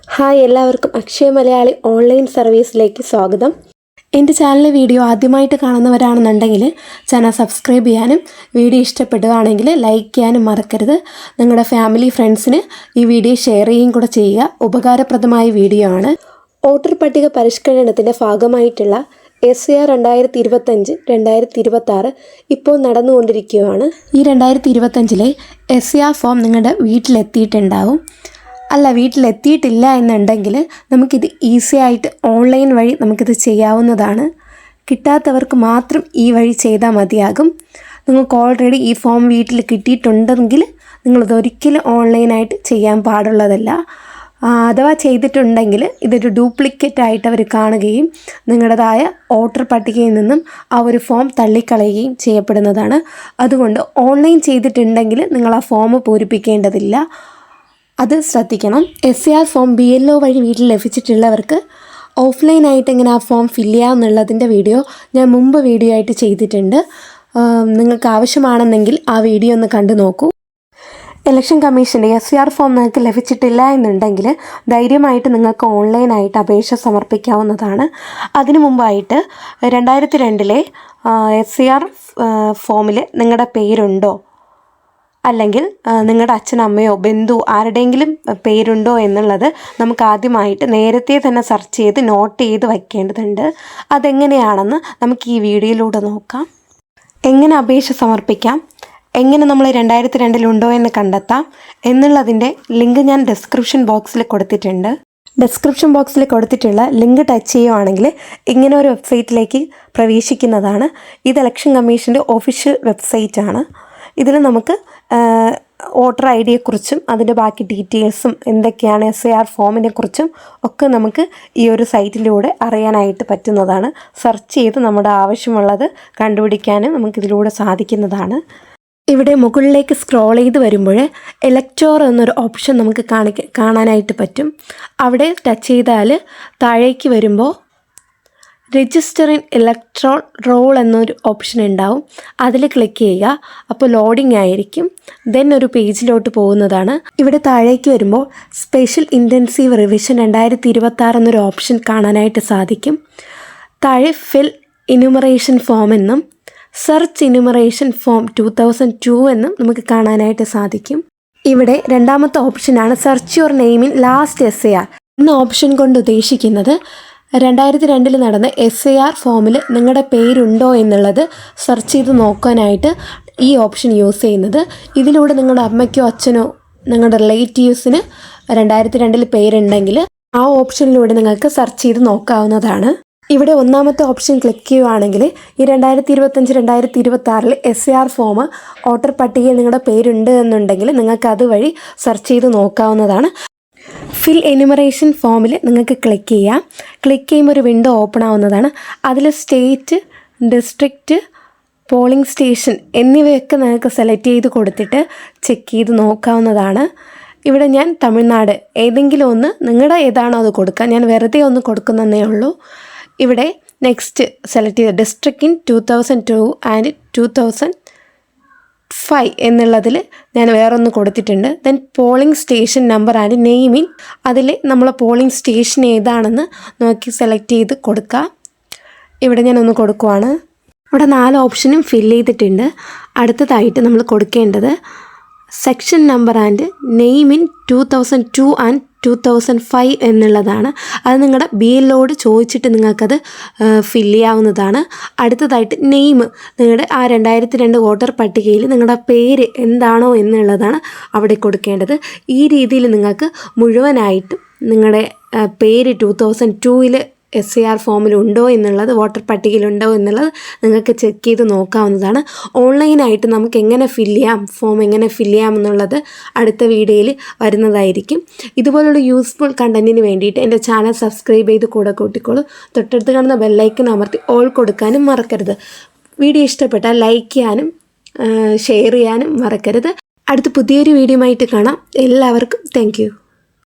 Hi എല്ലാവർക്കും Akshaya Malayali online സർവീസിലേക്ക് സ്വാഗതം. എൻ്റെ ചാനലിലെ വീഡിയോ ആദ്യമായിട്ട് കാണുന്നവരാണെന്നുണ്ടെങ്കിൽ ചാനൽ സബ്സ്ക്രൈബ് ചെയ്യാനും വീഡിയോ ഇഷ്ടപ്പെടുകയാണെങ്കിൽ ലൈക്ക് ചെയ്യാനും മറക്കരുത്. നിങ്ങളുടെ ഫാമിലി ഫ്രണ്ട്സിന് ഈ വീഡിയോ ഷെയർ ചെയ്യുകയും കൂടെ ചെയ്യുക. ഉപകാരപ്രദമായ വീഡിയോ ആണ്. വോട്ടർ പട്ടിക പരിഷ്കരണത്തിൻ്റെ ഭാഗമായിട്ടുള്ള SAR 2025-2026 ഇപ്പോൾ നടന്നുകൊണ്ടിരിക്കുകയാണ്. ഈ 2025 SAR ഫോം നിങ്ങളുടെ വീട്ടിലെത്തിയിട്ടുണ്ടാവും. അല്ല, വീട്ടിലെത്തിയിട്ടില്ല എന്നുണ്ടെങ്കിൽ നമുക്കിത് ഈസി ആയിട്ട് ഓൺലൈൻ വഴി നമുക്കിത് ചെയ്യാവുന്നതാണ്. കിട്ടാത്തവർക്ക് മാത്രം ഈ വഴി ചെയ്താൽ മതിയാകും. നിങ്ങൾക്ക് ഓൾറെഡി ഈ ഫോം വീട്ടിൽ കിട്ടിയിട്ടുണ്ടെങ്കിൽ നിങ്ങളിതൊരിക്കലും ഓൺലൈനായിട്ട് ചെയ്യാൻ പാടുള്ളതല്ല. അഥവാ ചെയ്തിട്ടുണ്ടെങ്കിൽ ഇതൊരു ഡ്യൂപ്ലിക്കേറ്റ് ആയിട്ട് അവർ കാണുകയും നിങ്ങളുടേതായ വോട്ടർ പട്ടികയിൽ നിന്നും ആ ഒരു ഫോം തള്ളിക്കളയുകയും ചെയ്യപ്പെടുന്നതാണ്. അതുകൊണ്ട് ഓൺലൈൻ ചെയ്തിട്ടുണ്ടെങ്കിൽ നിങ്ങൾ ആ ഫോം പൂരിപ്പിക്കേണ്ടതില്ല. അത് ശ്രദ്ധിക്കണം. SAR ഫോം BLO വഴി വീട്ടിൽ ലഭിച്ചിട്ടുള്ളവർക്ക് ഓഫ്ലൈനായിട്ട് എങ്ങനെ ആ ഫോം ഫില്ല് ചെയ്യാമെന്നുള്ളതിൻ്റെ വീഡിയോ ഞാൻ മുമ്പ് വീഡിയോ ആയിട്ട് ചെയ്തിട്ടുണ്ട്. നിങ്ങൾക്ക് ആവശ്യമാണെന്നെങ്കിൽ ആ വീഡിയോ ഒന്ന് കണ്ടു നോക്കൂ. ഇലക്ഷൻ കമ്മീഷൻ്റെ SAR ഫോം നിങ്ങൾക്ക് ലഭിച്ചിട്ടില്ല എന്നുണ്ടെങ്കിൽ ധൈര്യമായിട്ട് നിങ്ങൾക്ക് ഓൺലൈനായിട്ട് അപേക്ഷ സമർപ്പിക്കാവുന്നതാണ്. അതിനു മുമ്പായിട്ട് 2002 SAR ഫോമിൽ നിങ്ങളുടെ പേരുണ്ടോ, അല്ലെങ്കിൽ നിങ്ങളുടെ അച്ഛനമ്മയോ ബന്ധു ആരുടെയെങ്കിലും പേരുണ്ടോ എന്നുള്ളത് നമുക്ക് ആദ്യമായിട്ട് നേരത്തെ തന്നെ സെർച്ച് ചെയ്ത് നോട്ട് ചെയ്ത് വയ്ക്കേണ്ടതുണ്ട്. അതെങ്ങനെയാണെന്ന് നമുക്ക് ഈ വീഡിയോയിലൂടെ നോക്കാം. എങ്ങനെ അപേക്ഷ സമർപ്പിക്കാം, എങ്ങനെ നമ്മൾ 2002 ഉണ്ടോ എന്ന് കണ്ടെത്താം എന്നുള്ളതിൻ്റെ ലിങ്ക് ഞാൻ ഡിസ്ക്രിപ്ഷൻ ബോക്സിൽ കൊടുത്തിട്ടുണ്ട്. ഡിസ്ക്രിപ്ഷൻ ബോക്സിൽ കൊടുത്തിട്ടുള്ള ലിങ്ക് ടച്ച് ചെയ്യുവാണെങ്കിൽ ഇങ്ങനെ ഒരു വെബ്സൈറ്റിലേക്ക് പ്രവേശിക്കുന്നതാണ്. ഇത് ഇലക്ഷൻ കമ്മീഷൻ്റെ ഒഫീഷ്യൽ വെബ്സൈറ്റാണ്. ഇതിൽ നമുക്ക് വോട്ടർ IDയെക്കുറിച്ചും അതിൻ്റെ ബാക്കി ഡീറ്റെയിൽസും എന്തൊക്കെയാണ് SAR ഫോമിനെ കുറിച്ചും ഒക്കെ നമുക്ക് ഈ ഒരു സൈറ്റിലൂടെ അറിയാനായിട്ട് പറ്റുന്നതാണ്. സെർച്ച് ചെയ്ത് നമ്മുടെ ആവശ്യമുള്ളത് കണ്ടുപിടിക്കാനും നമുക്കിതിലൂടെ സാധിക്കുന്നതാണ്. ഇവിടെ മുകളിലേക്ക് സ്ക്രോൾ ചെയ്ത് വരുമ്പോൾ ഇലക്ടോർ എന്നൊരു ഓപ്ഷൻ നമുക്ക് കാണാനായിട്ട് പറ്റും. അവിടെ ടച്ച് ചെയ്താൽ താഴേക്ക് വരുമ്പോൾ രജിസ്റ്റർ ഇൻ ഇലക്ട്രോൾ റോൾ എന്നൊരു ഓപ്ഷൻ ഉണ്ടാവും. അതിൽ ക്ലിക്ക് ചെയ്യുക. അപ്പോൾ ലോഡിംഗ് ആയിരിക്കും. ദെൻ ഒരു പേജിലോട്ട് പോകുന്നതാണ്. ഇവിടെ താഴേക്ക് വരുമ്പോൾ സ്പെഷ്യൽ ഇൻറ്റൻസീവ് റിവിഷൻ 2026 എന്നൊരു ഓപ്ഷൻ കാണാനായിട്ട് സാധിക്കും. താഴെ ഫിൽ ഇനുമറേഷൻ ഫോം എന്നും സെർച്ച് ഇനുമറേഷൻ ഫോം 2002 എന്നും നമുക്ക് കാണാനായിട്ട് സാധിക്കും. ഇവിടെ രണ്ടാമത്തെ ഓപ്ഷനാണ് search your name in last SAR എന്ന ഓപ്ഷൻ കൊണ്ട് ഉദ്ദേശിക്കുന്നത് 2002 നടന്ന SAR ഫോമിൽ നിങ്ങളുടെ പേരുണ്ടോ എന്നുള്ളത് സെർച്ച് ചെയ്ത് നോക്കാനായിട്ട് ഈ ഓപ്ഷൻ യൂസ് ചെയ്യുന്നത്. ഇതിലൂടെ നിങ്ങളുടെ അമ്മയ്ക്കോ അച്ഛനോ നിങ്ങളുടെ റിലേറ്റീവ്സിന് 2002 പേരുണ്ടെങ്കിൽ ആ ഓപ്ഷനിലൂടെ നിങ്ങൾക്ക് സെർച്ച് ചെയ്ത് നോക്കാവുന്നതാണ്. ഇവിടെ ഒന്നാമത്തെ ഓപ്ഷൻ ക്ലിക്ക് ചെയ്യുകയാണെങ്കിൽ ഈ 2025-2026 SAR ഫോം വോട്ടർ പട്ടികയിൽ നിങ്ങളുടെ പേരുണ്ട് എന്നുണ്ടെങ്കിൽ നിങ്ങൾക്ക് അതുവഴി സെർച്ച് ചെയ്ത് നോക്കാവുന്നതാണ്. ഫിൽ എനുമറേഷൻ ഫോമിൽ നിങ്ങൾക്ക് ക്ലിക്ക് ചെയ്യാം. ക്ലിക്ക് ചെയ്യുമ്പോൾ ഒരു വിൻഡോ ഓപ്പൺ ആവുന്നതാണ്. അതിൽ സ്റ്റേറ്റ്, ഡിസ്ട്രിക്റ്റ്, പോളിംഗ് സ്റ്റേഷൻ എന്നിവയൊക്കെ നിങ്ങൾക്ക് സെലക്ട് ചെയ്ത് കൊടുത്തിട്ട് ചെക്ക് ചെയ്ത് നോക്കാവുന്നതാണ്. ഇവിടെ ഞാൻ തമിഴ്നാട് ഏതെങ്കിലും ഒന്ന്, നിങ്ങളുടെ ഏതാണോ അത് കൊടുക്കുക. ഞാൻ വെറുതെ ഒന്ന് കൊടുക്കുന്നതേ ഉള്ളൂ. ഇവിടെ നെക്സ്റ്റ് സെലക്ട് ചെയ്ത് ഡിസ്ട്രിക്റ്റ് ഇൻ 2002 ആൻഡ് 2005 എന്നുള്ളതിൽ ഞാൻ വേറൊന്ന് കൊടുത്തിട്ടുണ്ട്. Then polling station number and നെയിമിൻ, അതിൽ നമ്മൾ പോളിംഗ് സ്റ്റേഷൻ ഏതാണെന്ന് നോക്കി സെലക്ട് ചെയ്ത് കൊടുക്കുക. ഇവിടെ ഞാനൊന്ന് കൊടുക്കുവാണ്. ഇവിടെ 4 ഓപ്ഷനും ഫില്ല് ചെയ്തിട്ടുണ്ട്. അടുത്തതായിട്ട് നമ്മൾ കൊടുക്കേണ്ടത് section number and name in 2002 and 2005 എന്നുള്ളതാണ്. അത് നിങ്ങളുടെ BLOയോട് ചോദിച്ചിട്ട് നിങ്ങൾക്കത് ഫില്ല് ചെയ്യാവുന്നതാണ്. അടുത്തതായിട്ട് നെയിം, നിങ്ങളുടെ ആ 2002 വോട്ടർ പട്ടികയിൽ നിങ്ങളുടെ പേര് എന്താണോ എന്നുള്ളതാണ് അവിടെ കൊടുക്കേണ്ടത്. ഈ രീതിയിൽ നിങ്ങൾക്ക് മുഴുവനായിട്ടും നിങ്ങളുടെ പേര് 2002 SAR ഫോമിലുണ്ടോ എന്നുള്ളത്, വോട്ടർ പട്ടികയിലുണ്ടോ എന്നുള്ളത് നിങ്ങൾക്ക് ചെക്ക് ചെയ്ത് നോക്കാവുന്നതാണ്. ഓൺലൈനായിട്ട് നമുക്ക് എങ്ങനെ ഫില്ല് ചെയ്യാം, ഫോം എങ്ങനെ ഫില്ല് ചെയ്യാം എന്നുള്ളത് അടുത്ത വീഡിയോയിൽ വരുന്നതായിരിക്കും. ഇതുപോലുള്ള യൂസ്ഫുൾ കണ്ടൻറ്റിന് വേണ്ടിയിട്ട് എൻ്റെ ചാനൽ സബ്സ്ക്രൈബ് ചെയ്ത് കൂടെ കൂട്ടിക്കോളൂ. തൊട്ടടുത്ത് കാണുന്ന ബെല്ലൈക്കൺ അമർത്തി ഓൾ കൊടുക്കാനും മറക്കരുത്. വീഡിയോ ഇഷ്ടപ്പെട്ടാൽ ലൈക്ക് ചെയ്യാനും ഷെയർ ചെയ്യാനും മറക്കരുത്. അടുത്ത പുതിയൊരു വീഡിയോ ആയിട്ട് കാണാം. എല്ലാവർക്കും താങ്ക് യു.